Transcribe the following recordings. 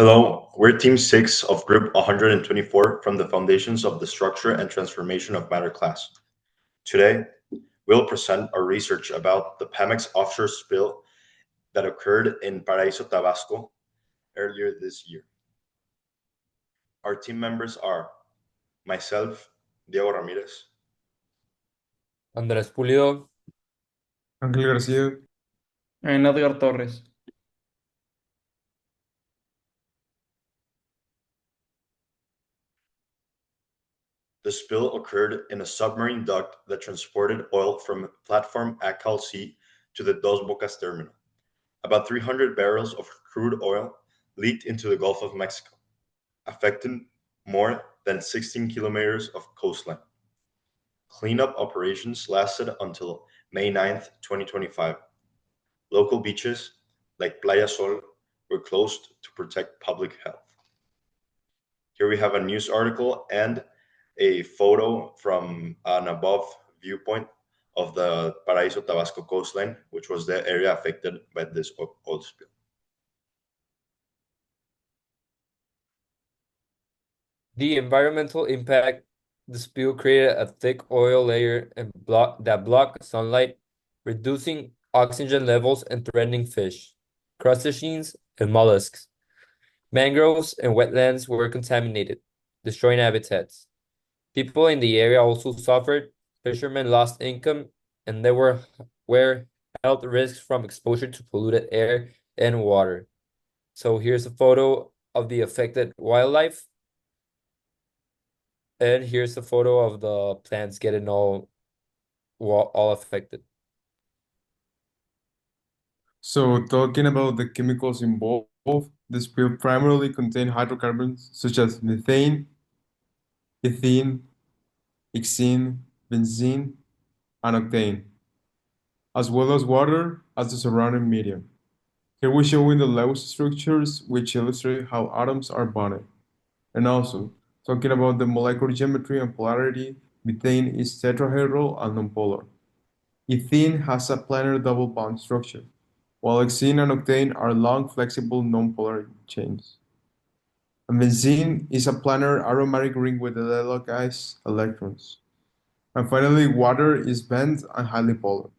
Hello, we're Team 6 of Group 124 from the Foundations of the Structure and Transformation of Matter class. Today, we'll present our research about the Pemex offshore spill that occurred in Paraíso, Tabasco earlier this year. Our team members are myself, Diego Ramirez, Andrés Pulido. Ángel García. En Edgar Torres. The spill occurred in a submarine duct that transported oil from platform Acal C to the Dos Bocas terminal. About 300 barrels of crude oil leaked into the Gulf of Mexico, affecting more than 16 kilometers of coastline. Cleanup operations lasted until May 9th, 2025. Local beaches, like Playa Sol, were closed to protect public health. Here we have a news article and a photo from an above viewpoint of the Paraíso Tabasco coastline, which was the area affected by this oil spill. The environmental impact: the spill created a thick oil layer that blocked sunlight, reducing oxygen levels and threatening fish, crustaceans, and mollusks. Mangroves and wetlands were contaminated, destroying habitats. People in the area also suffered, fishermen lost income, and there were health risks from exposure to polluted air and water. So here's a photo of the affected wildlife. And here's a photo of the plants getting all affected. So, talking about the chemicals involved, the spill primarily contained hydrocarbons such as methane, ethene, hexene, benzene, and octane, as well as water as the surrounding medium. Here we show in the Lewis structures, which illustrate how atoms are bonded. And also, talking about the molecular geometry and polarity, methane is tetrahedral and nonpolar. Ethene has a planar double bond structure, while hexene and octane are long, flexible, nonpolar chains. And benzene is a planar aromatic ring with allylic electrons. And finally, water is bent and highly polar.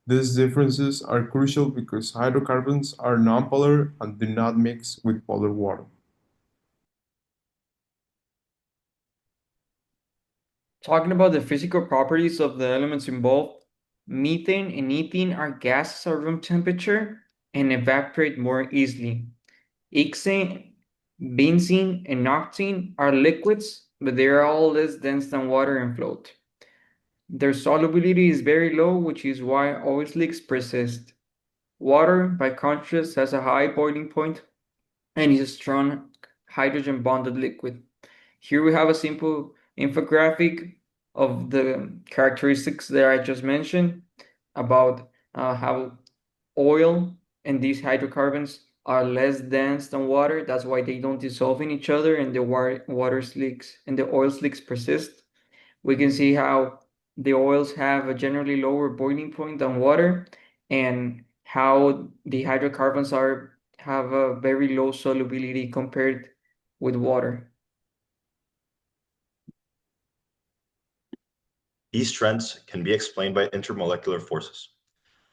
These differences are crucial because hydrocarbons are nonpolar and do not mix with polar water. Talking about the physical properties of the elements involved, methane and ethene are gases at room temperature and evaporate more easily. Hexane, benzene, and octane are liquids, but they are all less dense than water and float. Their solubility is very low, which is why oil slicks persist. Water, by contrast, has a high boiling point and is a strong hydrogen bonded liquid. Here we have a simple infographic of the characteristics that I just mentioned about how oil and these hydrocarbons are less dense than water. That's why they don't dissolve in each other and the water slicks and the oil slicks persist. We can see how the oils have a generally lower boiling point than water and how the hydrocarbons have a very low solubility compared with water. These trends can be explained by intermolecular forces.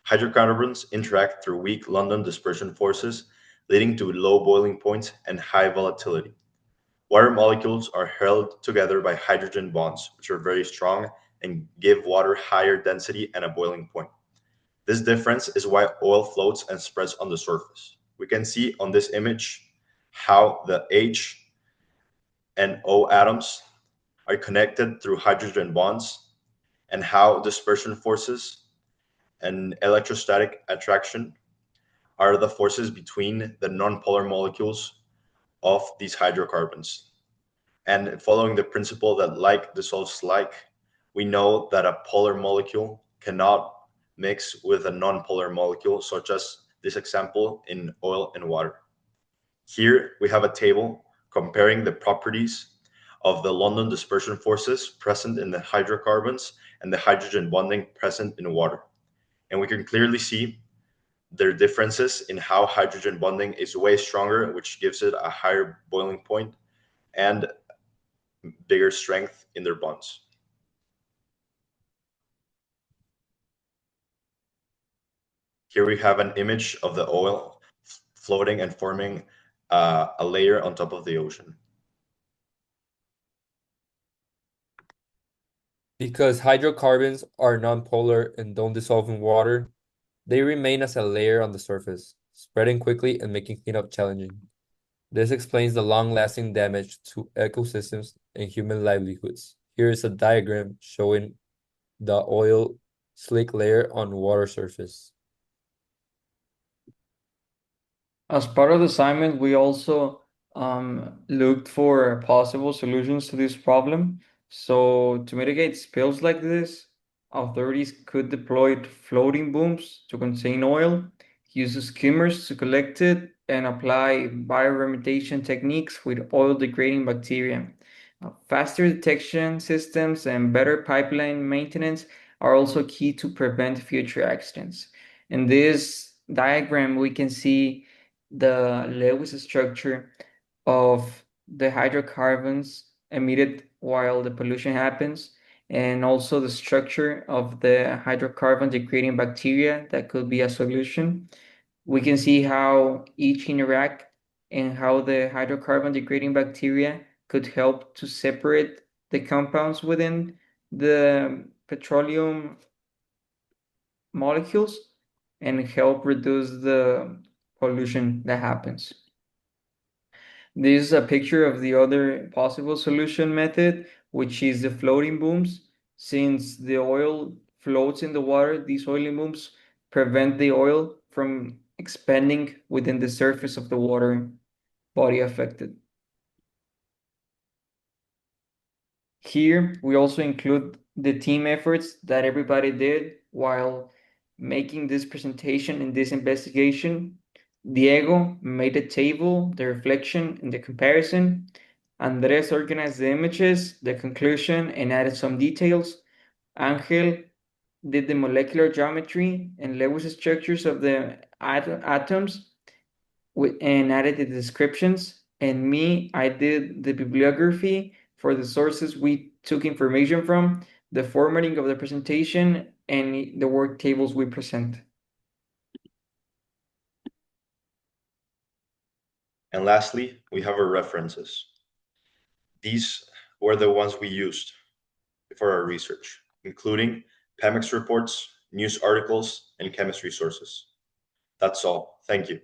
Hydrocarbons interact through weak London dispersion forces, leading to low boiling points and high volatility. Water molecules are held together by hydrogen bonds, which are very strong and give water higher density and a boiling point. This difference is why oil floats and spreads on the surface. We can see on this image how the H and O atoms are connected through hydrogen bonds and how dispersion forces and electrostatic attraction are the forces between the nonpolar molecules of these hydrocarbons. And following the principle that like dissolves like, we know that a polar molecule cannot mix with a nonpolar molecule, such as this example in oil and water. Here we have a table comparing the properties of the London dispersion forces present in the hydrocarbons and the hydrogen bonding present in water. And we can clearly see There are differences in how hydrogen bonding is way stronger, which gives it a higher boiling point and bigger strength in their bonds. Here we have an image of the oil floating and forming a layer on top of the ocean. Because hydrocarbons are nonpolar and don't dissolve in water, they remain as a layer on the surface, spreading quickly and making cleanup challenging. This explains the long-lasting damage to ecosystems and human livelihoods. Here is a diagram showing the oil slick layer on water surface. As part of the assignment, we also looked for possible solutions to this problem. So to mitigate spills like this, authorities could deploy floating booms to contain oil, use skimmers to collect it, and apply bioremediation techniques with oil-degrading bacteria. Faster detection systems and better pipeline maintenance are also key to prevent future accidents. In this diagram, we can see the Lewis structure of the hydrocarbons emitted while the pollution happens, and also the structure of the hydrocarbon degrading bacteria that could be a solution. We can see how each interact and how the hydrocarbon degrading bacteria could help to separate the compounds within the petroleum molecules and help reduce the pollution that happens. This is a picture of the other possible solution method, which is the floating booms. Since the oil floats in the water, these oiling booms prevent the oil from expanding within the surface of the water body affected. Here, we also include the team efforts that everybody did while making this presentation and this investigation. Diego made the table, the reflection, and the comparison. Andres organized the images, the conclusion, and added some details. Angel did the molecular geometry and Lewis structures of the atoms and added the descriptions. And me, I did the bibliography for the sources we took information from, the formatting of the presentation, and the work tables we present. And lastly, we have our references. These were the ones we used for our research, including PEMEX reports, news articles, and chemistry sources. That's all. Thank you.